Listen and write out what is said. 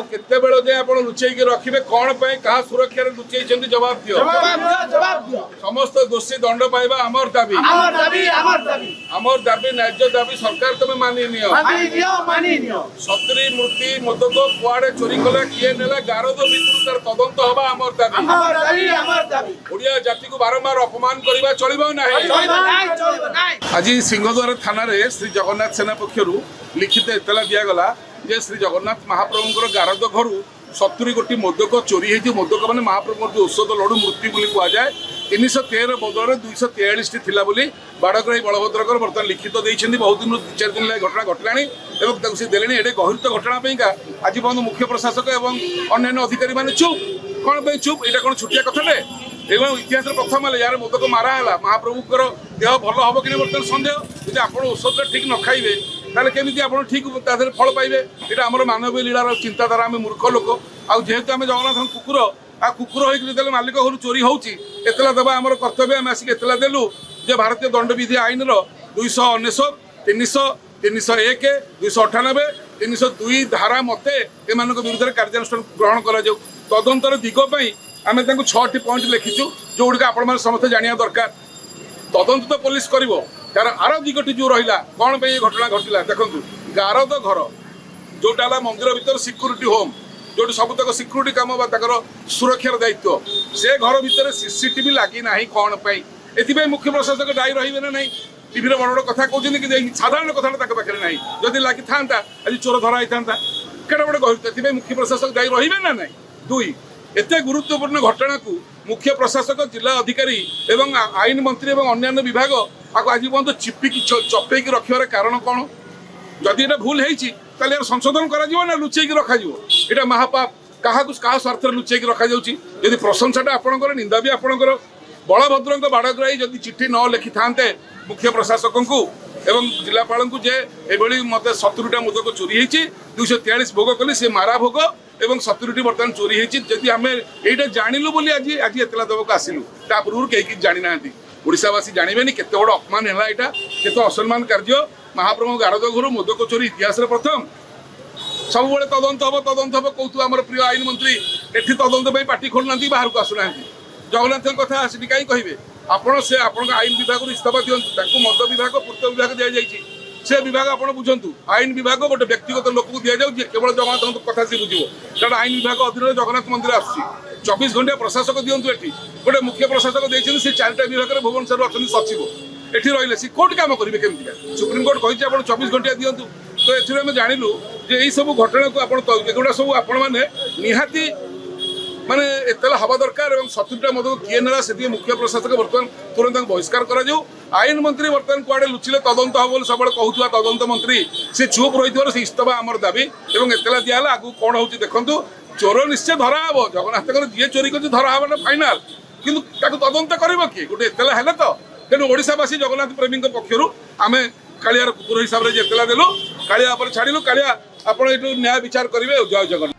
केते बेलो जे आपण लुचेई के रखिबे कोन पय कहा सुरक्षा रे लुचेई छंदी जवाब दियो समस्त दोषी दंड पाइबा हमर दाबी हमर दाबी न्याय दाबी सरकार तमे मानि नियो 70 मूर्ति मदक कुआडे चोरी कला किए नेला गारद भितरु तार तदंत होबा हमर दाबी ओडिया जाति को बारंबार अपमान करिबा चलिबो नाही आज सिंहद्वार थाना रे श्री जगन्नाथ सेना पक्षरु लिखित इतला दिया गला जे श्री जगन्नाथ महाप्रभुंकर गारद घर 70 गोटी मोदक चोरी होती मोदक मैंने महाप्रभु जो औषध लड़ू मूर्ति बोली कहुए 313 बदल 243 थी बाड़ग्राही बलभद्रकर बर्तमान लिखित देते बहुत दिन 2-4 दिन लगे घटना घटला से देले ये गहित घटना आज पर्यटन मुख्य प्रशासक और अन्य अधिकारी मैंने चुप कौन चुप यहाँ कौन छुटिया कथाटे एवं इतिहास प्रथम यार मोदक माराला महाप्रभुकर देह भल हम कि बर्तमान सन्देह यदि आप औषध ठीक न खाइबे ताले केमिति आपण ठीक तादर फल पाइबे एटा हमर मानवीय लीलार चिंताधारा आम मूर्ख लोक आ जेहेतु आम जगन्नाथ कुकुर आ कुकुर होकर मालिक घर चोरी होची एतला देवा आम कर्तव्य आम आसिक एतला देलु जे भारतीय दंडविधि आईन 299 300 301 298 302 धारा मते एमान विरुद्ध कार्यानुष्ठान ग्रहण करा जाऊ तदंतर दिगपाई आम 6टी पॉइंट लिखिचु जोगुड़ी आपण मैंने समस्त जाना दरकार तदंत तो पुलिस करिवो यार आर दिगटी जो रहा कौन पे ये घटना घटला देखो गारद घर जोटा मंदिर भीतर सिक्यूरीटी होम जो सबतक सिक्यूरीटी कम सुरक्षार दायित्व से घर भितर सीसीटीवी लगी ना कौन पे मुख्य प्रशासक दायी रही ना नहीं टीवी बड़ बड़ कथा कहते कि साधारण कथा पाखे ना जदि लगी था आज चोर धरा था केटा बड़े गहित मुख्य प्रशासक दायी रही ना नहीं 2 एत गुरुत्वपूर्ण घटना को मुख्य प्रशासक जिला अधिकारी एवं आईन मंत्री और अन्य विभाग आज पर्यटन चिपिकी चपेक रखार कारण कौन जदि ये भूल होती संशोधन कर लुचेक रखा यहाँ महापाप क्या स्वार्थ लुचेक रखा जदि प्रशंसाटा आपंकर निंदा भी आपंकर बलभद्र बाड़ग्राही जदि चिठी न लिखि था मुख्य प्रशासक को एवं जिलापाल को जे एभली मत 70टा मोदक चोरी होती 243 भोग कली से मारा भोग एवं 70टी बर्तमान चोरी होती जदि आम ये जानलु बोली आज आज एतला देवक आसिलु ता पूर्व कहीं जानी ना ओडावासी जानवे केते बड़ अपमान है यहाँ केत असम्मान कार्य महाप्रभु गारद घर मोदक चोरी इतिहास प्रथम सब बड़े तदंत हम कहतु आम प्रिय आईन मंत्री एटी तदंत पार्टी खोलना बाहर को आसुना जगन्नाथ कथा आसि कहीं कहे आपण से आपण आईन विभाग इस्तीफा दिंतु मद विभाग पूर्त विभाग दि जाए से विभाग आप बुझंतु आईन विभाग गोटे व्यक्तिगत लोक को दि जाए केवल जगन्नाथ कथा सी बुझे कारण आईन विभाग अधीन जगन्नाथ मंदिर आस 24 घंटा प्रशासक दिंतु ये गोटे मुख्य प्रशासक देखते से 4टा विभाग भुवनेश्वर अच्छा सचिव एटी रही सी कोर्ट काम करेंगे केमती सुप्रीमकोर्ट कही आप 24 घंटा दिंतु तो ये जानलु जे यही सब घटना को आपड़ा सब आपण मैंने निहाती माने एतला हवा दरकार और 70टा मदक किए ना से मुख्य प्रशासक बर्तमान तुरंत बहिष्कार कर आईन मंत्री बर्तमान कुआडे लुचिले तदंत हम सब कहूला तदंत मंत्री से चुप रही से इस्तीफा आमर दाबी और एतला दिहला आगू कौन हो देखु चोर निश्चय धरा हे जगन्नाथ जी चोरी कर धरा हे फाइनाल कि तदंत कर गोटे एतला है तो तेणु ओडावासी जगन्नाथ प्रेमी पक्षर आम कालियार कुकुर हिसाब से एतला देलु कालिया छाड़ू कालिया आप न्याय विचार करेंगे जय जगन्नाथ।